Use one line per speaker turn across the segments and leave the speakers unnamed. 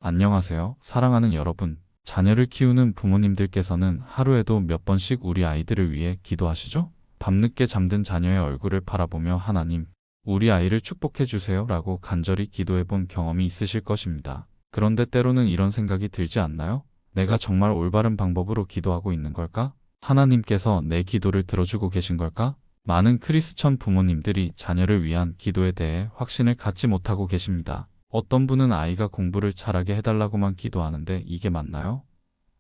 안녕하세요. 사랑하는 여러분. 자녀를 키우는 부모님들께서는 하루에도 몇 번씩 우리 아이들을 위해 기도하시죠? 밤늦게 잠든 자녀의 얼굴을 바라보며 하나님, 우리 아이를 축복해 주세요 라고 간절히 기도해 본 경험이 있으실 것입니다. 그런데 때로는 이런 생각이 들지 않나요? 내가 정말 올바른 방법으로 기도하고 있는 걸까? 하나님께서 내 기도를 들어주고 계신 걸까? 많은 크리스천 부모님들이 자녀를 위한 기도에 대해 확신을 갖지 못하고 계십니다. 어떤 분은 아이가 공부를 잘하게 해달라고만 기도하는데 이게 맞나요?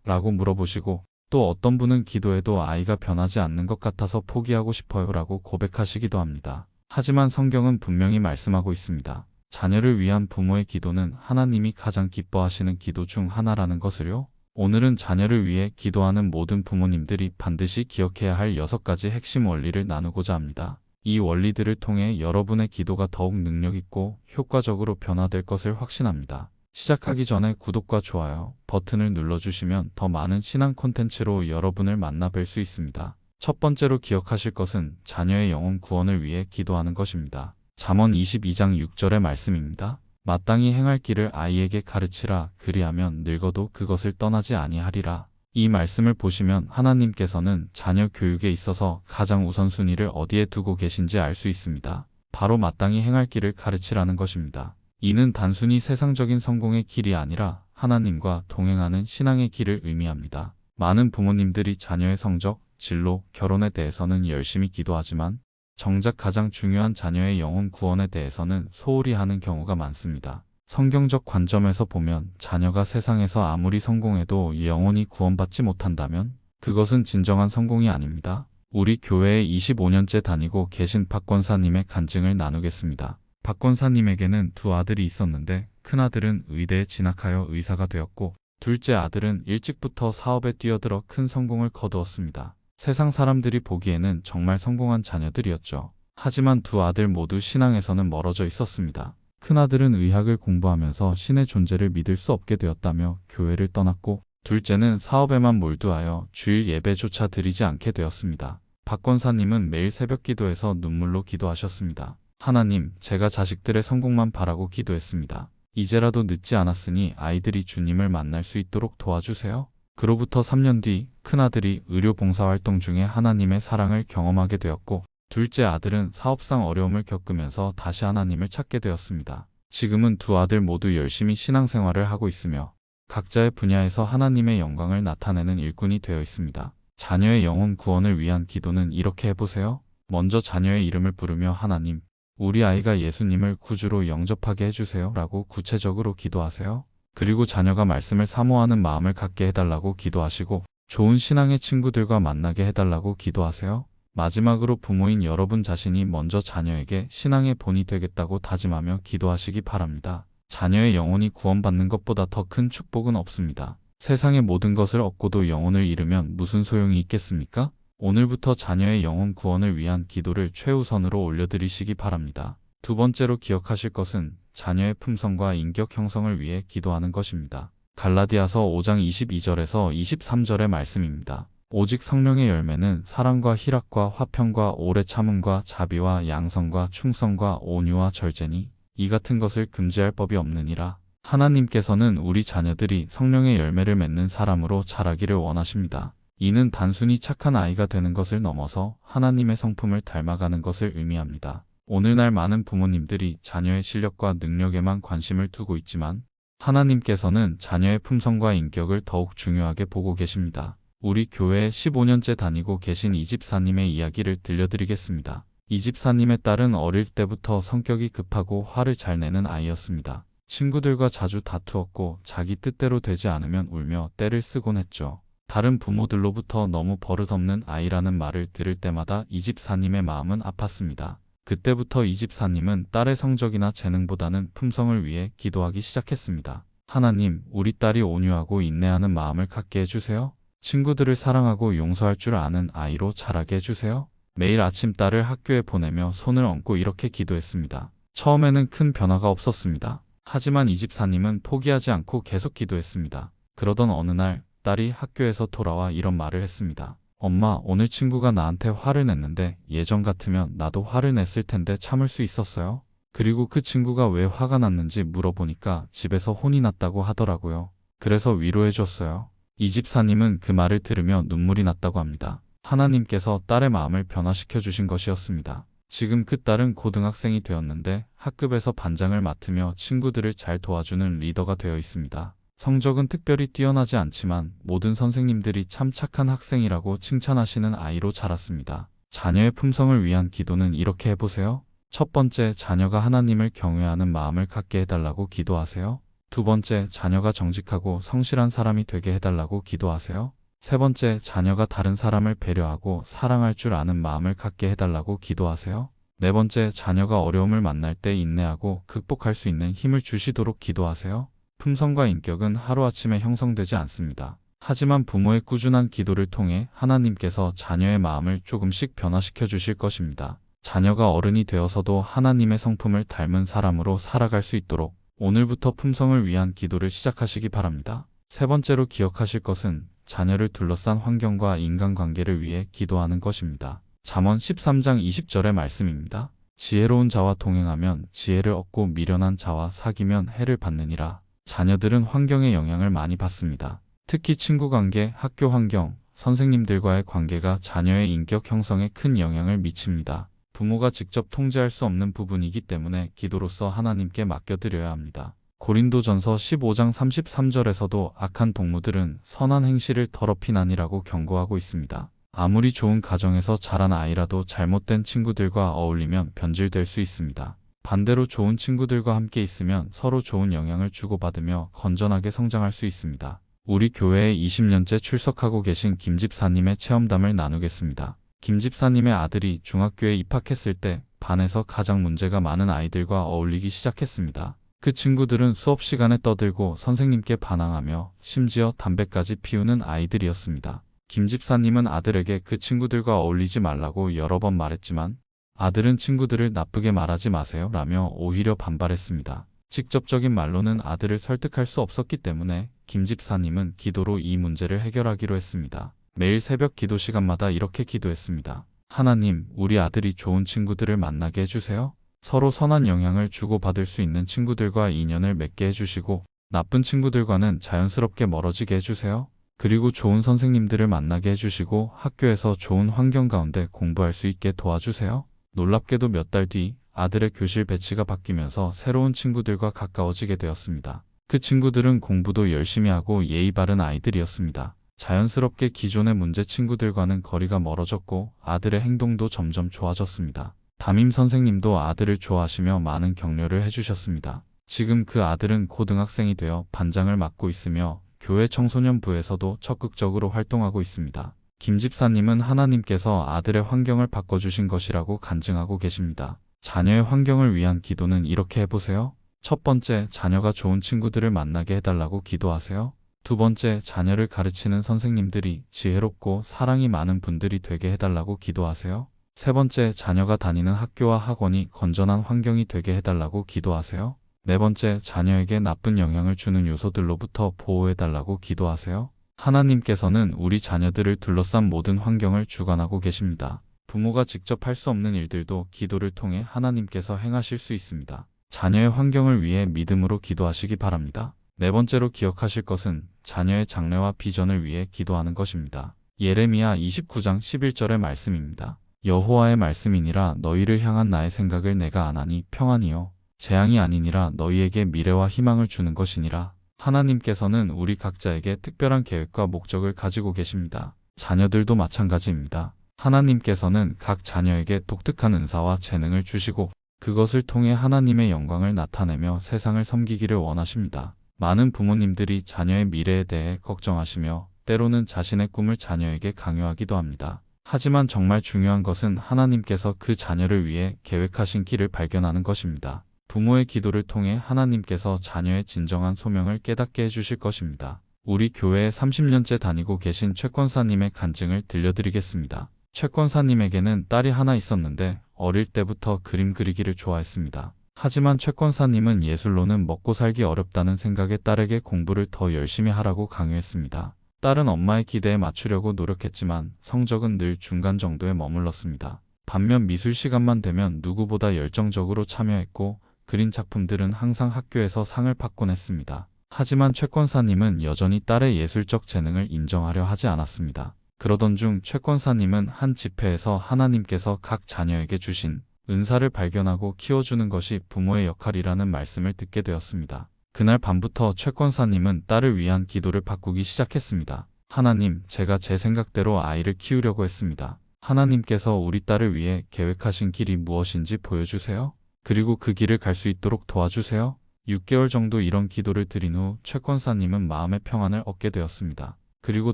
라고 물어보시고, 또 어떤 분은 기도해도 아이가 변하지 않는 것 같아서 포기하고 싶어요 라고 고백하시기도 합니다. 하지만 성경은 분명히 말씀하고 있습니다. 자녀를 위한 부모의 기도는 하나님이 가장 기뻐하시는 기도 중 하나라는 것을요. 오늘은 자녀를 위해 기도하는 모든 부모님들이 반드시 기억해야 할 6가지 핵심 원리를 나누고자 합니다. 이 원리들을 통해 여러분의 기도가 더욱 능력있고 효과적으로 변화될 것을 확신합니다. 시작하기 전에 구독과 좋아요 버튼을 눌러주시면 더 많은 신앙 콘텐츠로 여러분을 만나 뵐 수 있습니다. 첫 번째로 기억하실 것은 자녀의 영혼 구원을 위해 기도하는 것입니다. 잠언 22장 6절의 말씀입니다. 마땅히 행할 길을 아이에게 가르치라. 그리하면 늙어도 그것을 떠나지 아니하리라. 이 말씀을 보시면 하나님께서는 자녀 교육에 있어서 가장 우선순위를 어디에 두고 계신지 알 수 있습니다. 바로 마땅히 행할 길을 가르치라는 것입니다. 이는 단순히 세상적인 성공의 길이 아니라 하나님과 동행하는 신앙의 길을 의미합니다. 많은 부모님들이 자녀의 성적, 진로, 결혼에 대해서는 열심히 기도하지만 정작 가장 중요한 자녀의 영혼 구원에 대해서는 소홀히 하는 경우가 많습니다. 성경적 관점에서 보면 자녀가 세상에서 아무리 성공해도 영혼이 구원받지 못한다면 그것은 진정한 성공이 아닙니다. 우리 교회에 25년째 다니고 계신 박 권사님의 간증을 나누겠습니다. 박 권사님에게는 두 아들이 있었는데 큰아들은 의대에 진학하여 의사가 되었고 둘째 아들은 일찍부터 사업에 뛰어들어 큰 성공을 거두었습니다. 세상 사람들이 보기에는 정말 성공한 자녀들이었죠. 하지만 두 아들 모두 신앙에서는 멀어져 있었습니다. 큰아들은 의학을 공부하면서 신의 존재를 믿을 수 없게 되었다며 교회를 떠났고 둘째는 사업에만 몰두하여 주일 예배조차 드리지 않게 되었습니다. 박 권사님은 매일 새벽 기도에서 눈물로 기도하셨습니다. 하나님, 제가 자식들의 성공만 바라고 기도했습니다. 이제라도 늦지 않았으니 아이들이 주님을 만날 수 있도록 도와주세요. 그로부터 3년 뒤 큰아들이 의료 봉사활동 중에 하나님의 사랑을 경험하게 되었고 둘째 아들은 사업상 어려움을 겪으면서 다시 하나님을 찾게 되었습니다. 지금은 두 아들 모두 열심히 신앙생활을 하고 있으며 각자의 분야에서 하나님의 영광을 나타내는 일꾼이 되어 있습니다. 자녀의 영혼 구원을 위한 기도는 이렇게 해보세요. 먼저 자녀의 이름을 부르며 하나님, 우리 아이가 예수님을 구주로 영접하게 해주세요 라고 구체적으로 기도하세요. 그리고 자녀가 말씀을 사모하는 마음을 갖게 해달라고 기도하시고 좋은 신앙의 친구들과 만나게 해달라고 기도하세요. 마지막으로 부모인 여러분 자신이 먼저 자녀에게 신앙의 본이 되겠다고 다짐하며 기도하시기 바랍니다. 자녀의 영혼이 구원받는 것보다 더 큰 축복은 없습니다. 세상의 모든 것을 얻고도 영혼을 잃으면 무슨 소용이 있겠습니까? 오늘부터 자녀의 영혼 구원을 위한 기도를 최우선으로 올려드리시기 바랍니다. 두 번째로 기억하실 것은 자녀의 품성과 인격 형성을 위해 기도하는 것입니다. 갈라디아서 5장 22절에서 23절의 말씀입니다. 오직 성령의 열매는 사랑과 희락과 화평과 오래 참음과 자비와 양성과 충성과 온유와 절제니 이 같은 것을 금지할 법이 없느니라. 하나님께서는 우리 자녀들이 성령의 열매를 맺는 사람으로 자라기를 원하십니다. 이는 단순히 착한 아이가 되는 것을 넘어서 하나님의 성품을 닮아가는 것을 의미합니다. 오늘날 많은 부모님들이 자녀의 실력과 능력에만 관심을 두고 있지만 하나님께서는 자녀의 품성과 인격을 더욱 중요하게 보고 계십니다. 우리 교회에 15년째 다니고 계신 이 집사님의 이야기를 들려드리겠습니다. 이 집사님의 딸은 어릴 때부터 성격이 급하고 화를 잘 내는 아이였습니다. 친구들과 자주 다투었고 자기 뜻대로 되지 않으면 울며 떼를 쓰곤 했죠. 다른 부모들로부터 너무 버릇없는 아이라는 말을 들을 때마다 이 집사님의 마음은 아팠습니다. 그때부터 이 집사님은 딸의 성적이나 재능보다는 품성을 위해 기도하기 시작했습니다. 하나님, 우리 딸이 온유하고 인내하는 마음을 갖게 해주세요. 친구들을 사랑하고 용서할 줄 아는 아이로 자라게 해주세요. 매일 아침 딸을 학교에 보내며 손을 얹고 이렇게 기도했습니다. 처음에는 큰 변화가 없었습니다. 하지만 이 집사님은 포기하지 않고 계속 기도했습니다. 그러던 어느 날 딸이 학교에서 돌아와 이런 말을 했습니다. 엄마, 오늘 친구가 나한테 화를 냈는데 예전 같으면 나도 화를 냈을 텐데 참을 수 있었어요? 그리고 그 친구가 왜 화가 났는지 물어보니까 집에서 혼이 났다고 하더라고요. 그래서 위로해 줬어요. 이 집사님은 그 말을 들으며 눈물이 났다고 합니다. 하나님께서 딸의 마음을 변화시켜 주신 것이었습니다. 지금 그 딸은 고등학생이 되었는데 학급에서 반장을 맡으며 친구들을 잘 도와주는 리더가 되어 있습니다. 성적은 특별히 뛰어나지 않지만 모든 선생님들이 참 착한 학생이라고 칭찬하시는 아이로 자랐습니다. 자녀의 품성을 위한 기도는 이렇게 해보세요. 첫 번째, 자녀가 하나님을 경외하는 마음을 갖게 해달라고 기도하세요. 두 번째, 자녀가 정직하고 성실한 사람이 되게 해달라고 기도하세요. 세 번째, 자녀가 다른 사람을 배려하고 사랑할 줄 아는 마음을 갖게 해달라고 기도하세요. 네 번째, 자녀가 어려움을 만날 때 인내하고 극복할 수 있는 힘을 주시도록 기도하세요. 품성과 인격은 하루아침에 형성되지 않습니다. 하지만 부모의 꾸준한 기도를 통해 하나님께서 자녀의 마음을 조금씩 변화시켜 주실 것입니다. 자녀가 어른이 되어서도 하나님의 성품을 닮은 사람으로 살아갈 수 있도록 오늘부터 품성을 위한 기도를 시작하시기 바랍니다. 세 번째로 기억하실 것은 자녀를 둘러싼 환경과 인간관계를 위해 기도하는 것입니다. 잠언 13장 20절의 말씀입니다. 지혜로운 자와 동행하면 지혜를 얻고 미련한 자와 사귀면 해를 받느니라. 자녀들은 환경의 영향을 많이 받습니다. 특히 친구 관계, 학교 환경, 선생님들과의 관계가 자녀의 인격 형성에 큰 영향을 미칩니다. 부모가 직접 통제할 수 없는 부분이기 때문에 기도로서 하나님께 맡겨드려야 합니다. 고린도전서 15장 33절에서도 악한 동무들은 선한 행실을 더럽히나니라고 경고하고 있습니다. 아무리 좋은 가정에서 자란 아이라도 잘못된 친구들과 어울리면 변질될 수 있습니다. 반대로 좋은 친구들과 함께 있으면 서로 좋은 영향을 주고받으며 건전하게 성장할 수 있습니다. 우리 교회에 20년째 출석하고 계신 김 집사님의 체험담을 나누겠습니다. 김 집사님의 아들이 중학교에 입학했을 때 반에서 가장 문제가 많은 아이들과 어울리기 시작했습니다. 그 친구들은 수업 시간에 떠들고 선생님께 반항하며 심지어 담배까지 피우는 아이들이었습니다. 김 집사님은 아들에게 그 친구들과 어울리지 말라고 여러 번 말했지만 아들은 친구들을 나쁘게 말하지 마세요 라며 오히려 반발했습니다. 직접적인 말로는 아들을 설득할 수 없었기 때문에 김 집사님은 기도로 이 문제를 해결하기로 했습니다. 매일 새벽 기도 시간마다 이렇게 기도했습니다. 하나님, 우리 아들이 좋은 친구들을 만나게 해주세요. 서로 선한 영향을 주고받을 수 있는 친구들과 인연을 맺게 해주시고 나쁜 친구들과는 자연스럽게 멀어지게 해주세요. 그리고 좋은 선생님들을 만나게 해주시고 학교에서 좋은 환경 가운데 공부할 수 있게 도와주세요. 놀랍게도 몇 달 뒤 아들의 교실 배치가 바뀌면서 새로운 친구들과 가까워지게 되었습니다. 그 친구들은 공부도 열심히 하고 예의 바른 아이들이었습니다. 자연스럽게 기존의 문제 친구들과는 거리가 멀어졌고 아들의 행동도 점점 좋아졌습니다. 담임 선생님도 아들을 좋아하시며 많은 격려를 해주셨습니다. 지금 그 아들은 고등학생이 되어 반장을 맡고 있으며 교회 청소년부에서도 적극적으로 활동하고 있습니다. 김 집사님은 하나님께서 아들의 환경을 바꿔주신 것이라고 간증하고 계십니다. 자녀의 환경을 위한 기도는 이렇게 해보세요. 첫 번째, 자녀가 좋은 친구들을 만나게 해달라고 기도하세요. 두 번째, 자녀를 가르치는 선생님들이 지혜롭고 사랑이 많은 분들이 되게 해달라고 기도하세요. 세 번째, 자녀가 다니는 학교와 학원이 건전한 환경이 되게 해달라고 기도하세요. 네 번째, 자녀에게 나쁜 영향을 주는 요소들로부터 보호해달라고 기도하세요. 하나님께서는 우리 자녀들을 둘러싼 모든 환경을 주관하고 계십니다. 부모가 직접 할 수 없는 일들도 기도를 통해 하나님께서 행하실 수 있습니다. 자녀의 환경을 위해 믿음으로 기도하시기 바랍니다. 네 번째로 기억하실 것은 자녀의 장래와 비전을 위해 기도하는 것입니다. 예레미야 29장 11절의 말씀입니다. 여호와의 말씀이니라 너희를 향한 나의 생각을 내가 아나니 평안이요 재앙이 아니니라 너희에게 미래와 희망을 주는 것이니라. 하나님께서는 우리 각자에게 특별한 계획과 목적을 가지고 계십니다. 자녀들도 마찬가지입니다. 하나님께서는 각 자녀에게 독특한 은사와 재능을 주시고 그것을 통해 하나님의 영광을 나타내며 세상을 섬기기를 원하십니다. 많은 부모님들이 자녀의 미래에 대해 걱정하시며 때로는 자신의 꿈을 자녀에게 강요하기도 합니다. 하지만 정말 중요한 것은 하나님께서 그 자녀를 위해 계획하신 길을 발견하는 것입니다. 부모의 기도를 통해 하나님께서 자녀의 진정한 소명을 깨닫게 해주실 것입니다. 우리 교회에 30년째 다니고 계신 최 권사님의 간증을 들려드리겠습니다. 최 권사님에게는 딸이 하나 있었는데 어릴 때부터 그림 그리기를 좋아했습니다. 하지만 최 권사님은 예술로는 먹고 살기 어렵다는 생각에 딸에게 공부를 더 열심히 하라고 강요했습니다. 딸은 엄마의 기대에 맞추려고 노력했지만 성적은 늘 중간 정도에 머물렀습니다. 반면 미술 시간만 되면 누구보다 열정적으로 참여했고 그린 작품들은 항상 학교에서 상을 받곤 했습니다. 하지만 최 권사님은 여전히 딸의 예술적 재능을 인정하려 하지 않았습니다. 그러던 중 최 권사님은 한 집회에서 하나님께서 각 자녀에게 주신 은사를 발견하고 키워주는 것이 부모의 역할이라는 말씀을 듣게 되었습니다. 그날 밤부터 최 권사님은 딸을 위한 기도를 바꾸기 시작했습니다. 하나님, 제가 제 생각대로 아이를 키우려고 했습니다. 하나님께서 우리 딸을 위해 계획하신 길이 무엇인지 보여주세요. 그리고 그 길을 갈 수 있도록 도와주세요. 6개월 정도 이런 기도를 드린 후 최 권사님은 마음의 평안을 얻게 되었습니다. 그리고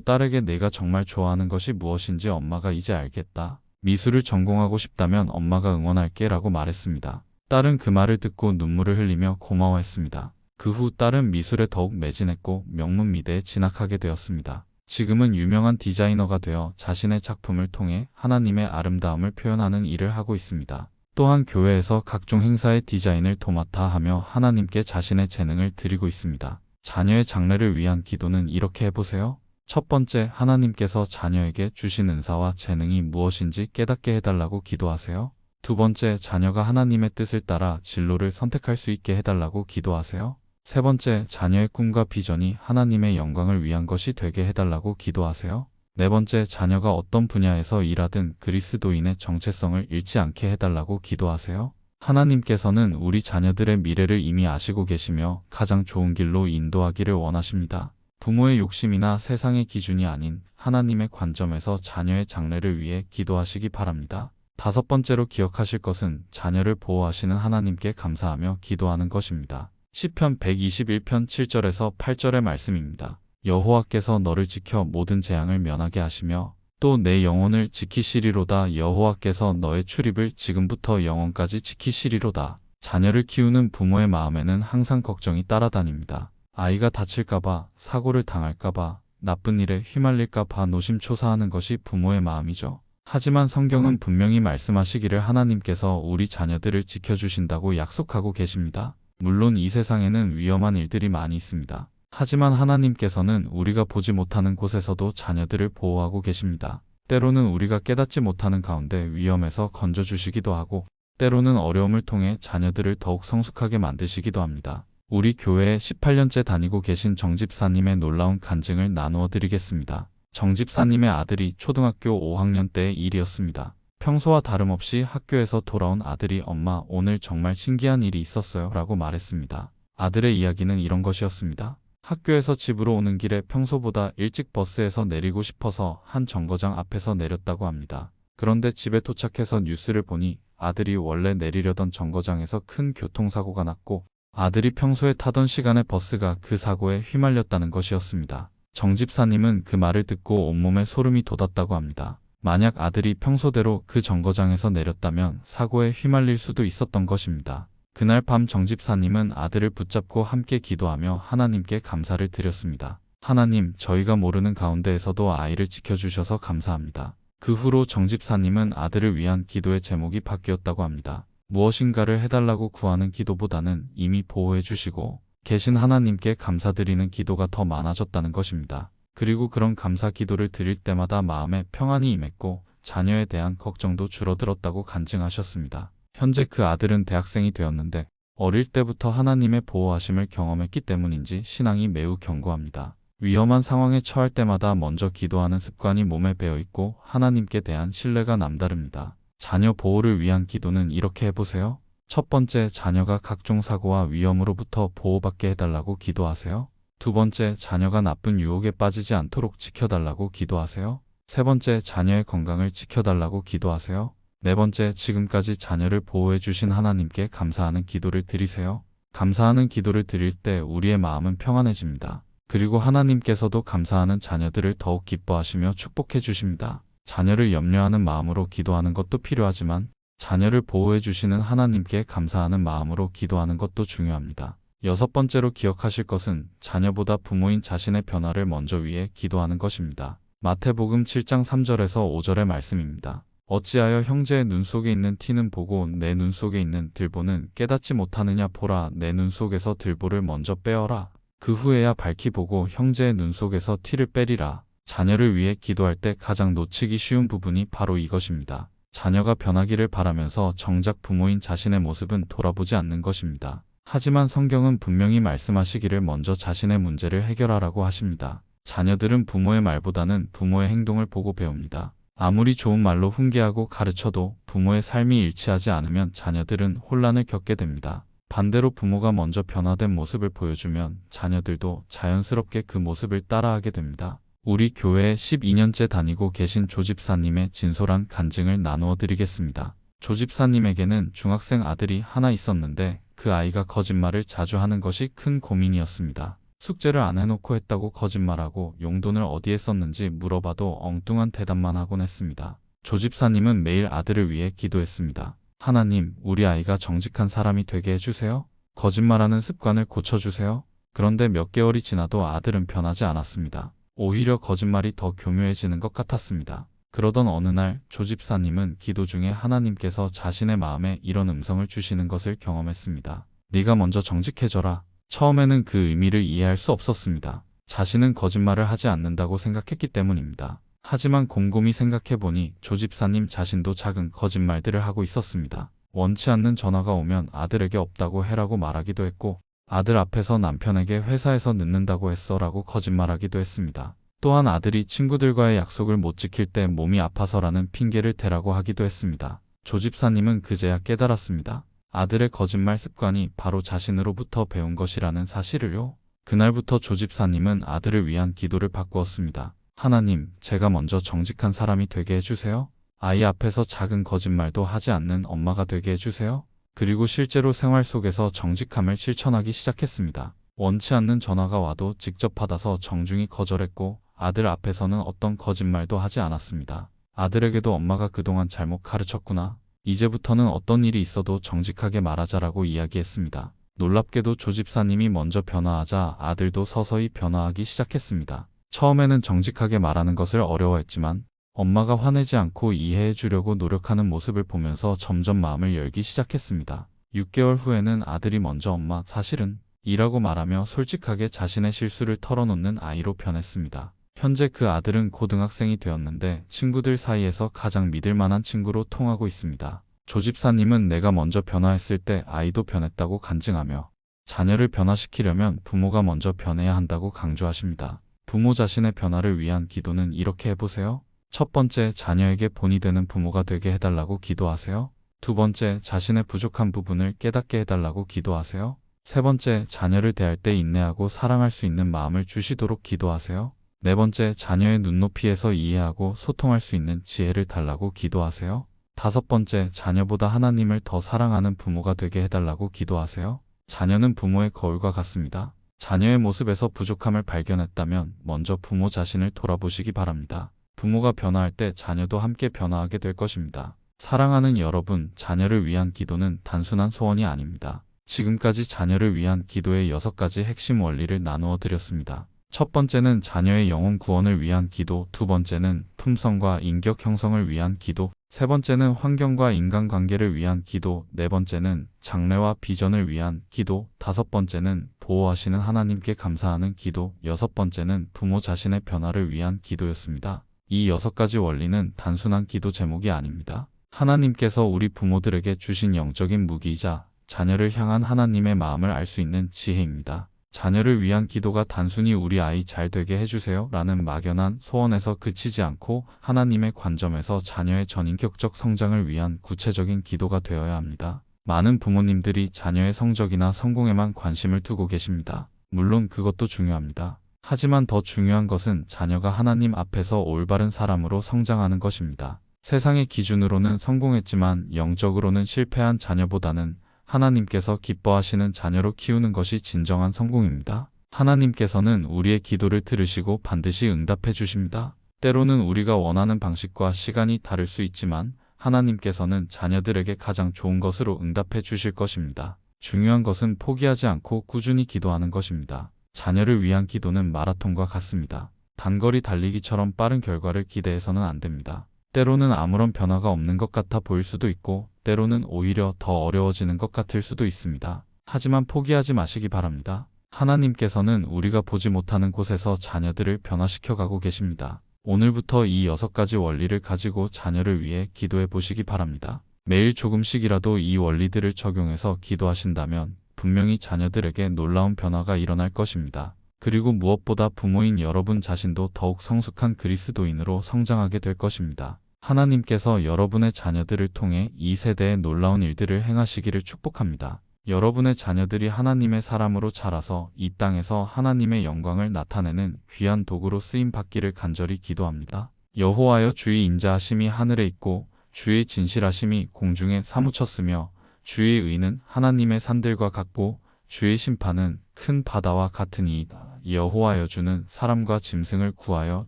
딸에게 내가 정말 좋아하는 것이 무엇인지 엄마가 이제 알겠다. 미술을 전공하고 싶다면 엄마가 응원할게 라고 말했습니다. 딸은 그 말을 듣고 눈물을 흘리며 고마워했습니다. 그 후 딸은 미술에 더욱 매진했고 명문미대에 진학하게 되었습니다. 지금은 유명한 디자이너가 되어 자신의 작품을 통해 하나님의 아름다움을 표현하는 일을 하고 있습니다. 또한 교회에서 각종 행사의 디자인을 도맡아 하며 하나님께 자신의 재능을 드리고 있습니다. 자녀의 장래를 위한 기도는 이렇게 해보세요. 첫 번째, 하나님께서 자녀에게 주신 은사와 재능이 무엇인지 깨닫게 해달라고 기도하세요. 두 번째, 자녀가 하나님의 뜻을 따라 진로를 선택할 수 있게 해달라고 기도하세요. 세 번째, 자녀의 꿈과 비전이 하나님의 영광을 위한 것이 되게 해달라고 기도하세요. 네 번째, 자녀가 어떤 분야에서 일하든 그리스도인의 정체성을 잃지 않게 해달라고 기도하세요. 하나님께서는 우리 자녀들의 미래를 이미 아시고 계시며 가장 좋은 길로 인도하기를 원하십니다. 부모의 욕심이나 세상의 기준이 아닌 하나님의 관점에서 자녀의 장래를 위해 기도하시기 바랍니다. 다섯 번째로 기억하실 것은 자녀를 보호하시는 하나님께 감사하며 기도하는 것입니다. 시편 121편 7절에서 8절의 말씀입니다. 여호와께서 너를 지켜 모든 재앙을 면하게 하시며 또 내 영혼을 지키시리로다. 여호와께서 너의 출입을 지금부터 영원까지 지키시리로다. 자녀를 키우는 부모의 마음에는 항상 걱정이 따라다닙니다. 아이가 다칠까봐, 사고를 당할까봐, 나쁜 일에 휘말릴까봐 노심초사하는 것이 부모의 마음이죠. 하지만 성경은 분명히 말씀하시기를 하나님께서 우리 자녀들을 지켜주신다고 약속하고 계십니다. 물론 이 세상에는 위험한 일들이 많이 있습니다. 하지만 하나님께서는 우리가 보지 못하는 곳에서도 자녀들을 보호하고 계십니다. 때로는 우리가 깨닫지 못하는 가운데 위험에서 건져주시기도 하고, 때로는 어려움을 통해 자녀들을 더욱 성숙하게 만드시기도 합니다. 우리 교회에 18년째 다니고 계신 정집사님의 놀라운 간증을 나누어 드리겠습니다. 정집사님의 아들이 초등학교 5학년 때의 일이었습니다. 평소와 다름없이 학교에서 돌아온 아들이 엄마, 오늘 정말 신기한 일이 있었어요 라고 말했습니다. 아들의 이야기는 이런 것이었습니다. 학교에서 집으로 오는 길에 평소보다 일찍 버스에서 내리고 싶어서 한 정거장 앞에서 내렸다고 합니다. 그런데 집에 도착해서 뉴스를 보니 아들이 원래 내리려던 정거장에서 큰 교통사고가 났고 아들이 평소에 타던 시간에 버스가 그 사고에 휘말렸다는 것이었습니다. 정집사님은 그 말을 듣고 온몸에 소름이 돋았다고 합니다. 만약 아들이 평소대로 그 정거장에서 내렸다면 사고에 휘말릴 수도 있었던 것입니다. 그날 밤 정집사님은 아들을 붙잡고 함께 기도하며 하나님께 감사를 드렸습니다. 하나님, 저희가 모르는 가운데에서도 아이를 지켜주셔서 감사합니다. 그 후로 정집사님은 아들을 위한 기도의 제목이 바뀌었다고 합니다. 무엇인가를 해달라고 구하는 기도보다는 이미 보호해 주시고 계신 하나님께 감사드리는 기도가 더 많아졌다는 것입니다. 그리고 그런 감사 기도를 드릴 때마다 마음에 평안이 임했고 자녀에 대한 걱정도 줄어들었다고 간증하셨습니다. 현재 그 아들은 대학생이 되었는데 어릴 때부터 하나님의 보호하심을 경험했기 때문인지 신앙이 매우 견고합니다. 위험한 상황에 처할 때마다 먼저 기도하는 습관이 몸에 배어있고 하나님께 대한 신뢰가 남다릅니다. 자녀 보호를 위한 기도는 이렇게 해보세요. 첫 번째, 자녀가 각종 사고와 위험으로부터 보호받게 해달라고 기도하세요. 두 번째, 자녀가 나쁜 유혹에 빠지지 않도록 지켜달라고 기도하세요. 세 번째, 자녀의 건강을 지켜달라고 기도하세요. 네 번째, 지금까지 자녀를 보호해 주신 하나님께 감사하는 기도를 드리세요. 감사하는 기도를 드릴 때 우리의 마음은 평안해집니다. 그리고 하나님께서도 감사하는 자녀들을 더욱 기뻐하시며 축복해 주십니다. 자녀를 염려하는 마음으로 기도하는 것도 필요하지만 자녀를 보호해 주시는 하나님께 감사하는 마음으로 기도하는 것도 중요합니다. 여섯 번째로 기억하실 것은 자녀보다 부모인 자신의 변화를 먼저 위해 기도하는 것입니다. 마태복음 7장 3절에서 5절의 말씀입니다. 어찌하여 형제의 눈 속에 있는 티는 보고 내 눈 속에 있는 들보는 깨닫지 못하느냐. 보라, 내 눈 속에서 들보를 먼저 빼어라. 그 후에야 밝히 보고 형제의 눈 속에서 티를 빼리라. 자녀를 위해 기도할 때 가장 놓치기 쉬운 부분이 바로 이것입니다. 자녀가 변하기를 바라면서 정작 부모인 자신의 모습은 돌아보지 않는 것입니다. 하지만 성경은 분명히 말씀하시기를 먼저 자신의 문제를 해결하라고 하십니다. 자녀들은 부모의 말보다는 부모의 행동을 보고 배웁니다. 아무리 좋은 말로 훈계하고 가르쳐도 부모의 삶이 일치하지 않으면 자녀들은 혼란을 겪게 됩니다. 반대로 부모가 먼저 변화된 모습을 보여주면 자녀들도 자연스럽게 그 모습을 따라하게 됩니다. 우리 교회에 12년째 다니고 계신 조집사님의 진솔한 간증을 나누어 드리겠습니다. 조집사님에게는 중학생 아들이 하나 있었는데 그 아이가 거짓말을 자주 하는 것이 큰 고민이었습니다. 숙제를 안 해놓고 했다고 거짓말하고 용돈을 어디에 썼는지 물어봐도 엉뚱한 대답만 하곤 했습니다. 조집사님은 매일 아들을 위해 기도했습니다. 하나님, 우리 아이가 정직한 사람이 되게 해주세요. 거짓말하는 습관을 고쳐주세요. 그런데 몇 개월이 지나도 아들은 변하지 않았습니다. 오히려 거짓말이 더 교묘해지는 것 같았습니다. 그러던 어느 날 조집사님은 기도 중에 하나님께서 자신의 마음에 이런 음성을 주시는 것을 경험했습니다. 네가 먼저 정직해져라. 처음에는 그 의미를 이해할 수 없었습니다. 자신은 거짓말을 하지 않는다고 생각했기 때문입니다. 하지만 곰곰이 생각해보니 조집사님 자신도 작은 거짓말들을 하고 있었습니다. 원치 않는 전화가 오면 아들에게 없다고 해라고 말하기도 했고, 아들 앞에서 남편에게 회사에서 늦는다고 했어 라고 거짓말하기도 했습니다. 또한 아들이 친구들과의 약속을 못 지킬 때 몸이 아파서라는 핑계를 대라고 하기도 했습니다. 조집사님은 그제야 깨달았습니다. 아들의 거짓말 습관이 바로 자신으로부터 배운 것이라는 사실을요. 그날부터 조집사님은 아들을 위한 기도를 바꾸었습니다. 하나님, 제가 먼저 정직한 사람이 되게 해주세요. 아이 앞에서 작은 거짓말도 하지 않는 엄마가 되게 해주세요. 그리고 실제로 생활 속에서 정직함을 실천하기 시작했습니다. 원치 않는 전화가 와도 직접 받아서 정중히 거절했고 아들 앞에서는 어떤 거짓말도 하지 않았습니다. 아들에게도 엄마가 그동안 잘못 가르쳤구나. 이제부터는 어떤 일이 있어도 정직하게 말하자라고 이야기했습니다. 놀랍게도 조집사님이 먼저 변화하자 아들도 서서히 변화하기 시작했습니다. 처음에는 정직하게 말하는 것을 어려워했지만 엄마가 화내지 않고 이해해 주려고 노력하는 모습을 보면서 점점 마음을 열기 시작했습니다. 6개월 후에는 아들이 먼저 엄마, 사실은 이라고 말하며 솔직하게 자신의 실수를 털어놓는 아이로 변했습니다. 현재 그 아들은 고등학생이 되었는데 친구들 사이에서 가장 믿을 만한 친구로 통하고 있습니다. 조집사님은 내가 먼저 변화했을 때 아이도 변했다고 간증하며 자녀를 변화시키려면 부모가 먼저 변해야 한다고 강조하십니다. 부모 자신의 변화를 위한 기도는 이렇게 해보세요. 첫 번째, 자녀에게 본이 되는 부모가 되게 해달라고 기도하세요. 두 번째, 자신의 부족한 부분을 깨닫게 해달라고 기도하세요. 세 번째, 자녀를 대할 때 인내하고 사랑할 수 있는 마음을 주시도록 기도하세요. 네 번째, 자녀의 눈높이에서 이해하고 소통할 수 있는 지혜를 달라고 기도하세요. 다섯 번째, 자녀보다 하나님을 더 사랑하는 부모가 되게 해달라고 기도하세요. 자녀는 부모의 거울과 같습니다. 자녀의 모습에서 부족함을 발견했다면 먼저 부모 자신을 돌아보시기 바랍니다. 부모가 변화할 때 자녀도 함께 변화하게 될 것입니다. 사랑하는 여러분, 자녀를 위한 기도는 단순한 소원이 아닙니다. 지금까지 자녀를 위한 기도의 6가지 핵심 원리를 나누어 드렸습니다. 첫 번째는 자녀의 영혼 구원을 위한 기도, 두 번째는 품성과 인격 형성을 위한 기도, 세 번째는 환경과 인간관계를 위한 기도, 네 번째는 장래와 비전을 위한 기도, 다섯 번째는 보호하시는 하나님께 감사하는 기도, 여섯 번째는 부모 자신의 변화를 위한 기도였습니다. 이 6가지 원리는 단순한 기도 제목이 아닙니다. 하나님께서 우리 부모들에게 주신 영적인 무기이자 자녀를 향한 하나님의 마음을 알 수 있는 지혜입니다. 자녀를 위한 기도가 단순히 우리 아이 잘 되게 해주세요 라는 막연한 소원에서 그치지 않고 하나님의 관점에서 자녀의 전인격적 성장을 위한 구체적인 기도가 되어야 합니다. 많은 부모님들이 자녀의 성적이나 성공에만 관심을 두고 계십니다. 물론 그것도 중요합니다. 하지만 더 중요한 것은 자녀가 하나님 앞에서 올바른 사람으로 성장하는 것입니다. 세상의 기준으로는 성공했지만 영적으로는 실패한 자녀보다는 하나님께서 기뻐하시는 자녀로 키우는 것이 진정한 성공입니다. 하나님께서는 우리의 기도를 들으시고 반드시 응답해 주십니다. 때로는 우리가 원하는 방식과 시간이 다를 수 있지만 하나님께서는 자녀들에게 가장 좋은 것으로 응답해 주실 것입니다. 중요한 것은 포기하지 않고 꾸준히 기도하는 것입니다. 자녀를 위한 기도는 마라톤과 같습니다. 단거리 달리기처럼 빠른 결과를 기대해서는 안 됩니다. 때로는 아무런 변화가 없는 것 같아 보일 수도 있고 때로는 오히려 더 어려워지는 것 같을 수도 있습니다. 하지만 포기하지 마시기 바랍니다. 하나님께서는 우리가 보지 못하는 곳에서 자녀들을 변화시켜 가고 계십니다. 오늘부터 이 6가지 원리를 가지고 자녀를 위해 기도해 보시기 바랍니다. 매일 조금씩이라도 이 원리들을 적용해서 기도하신다면 분명히 자녀들에게 놀라운 변화가 일어날 것입니다. 그리고 무엇보다 부모인 여러분 자신도 더욱 성숙한 그리스도인으로 성장하게 될 것입니다. 하나님께서 여러분의 자녀들을 통해 이 세대에 놀라운 일들을 행하시기를 축복합니다. 여러분의 자녀들이 하나님의 사람으로 자라서 이 땅에서 하나님의 영광을 나타내는 귀한 도구로 쓰임 받기를 간절히 기도합니다. 여호와여, 주의 인자하심이 하늘에 있고 주의 진실하심이 공중에 사무쳤으며 주의 의는 하나님의 산들과 같고 주의 심판은 큰 바다와 같으니이다. 여호와여, 주는 사람과 짐승을 구하여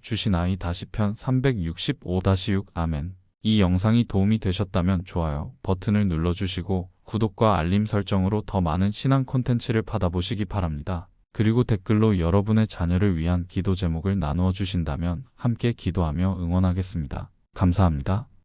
주시나이다. 시편 365-6 아멘. 이 영상이 도움이 되셨다면 좋아요 버튼을 눌러주시고 구독과 알림 설정으로 더 많은 신앙 콘텐츠를 받아보시기 바랍니다. 그리고 댓글로 여러분의 자녀를 위한 기도 제목을 나누어 주신다면 함께 기도하며 응원하겠습니다. 감사합니다.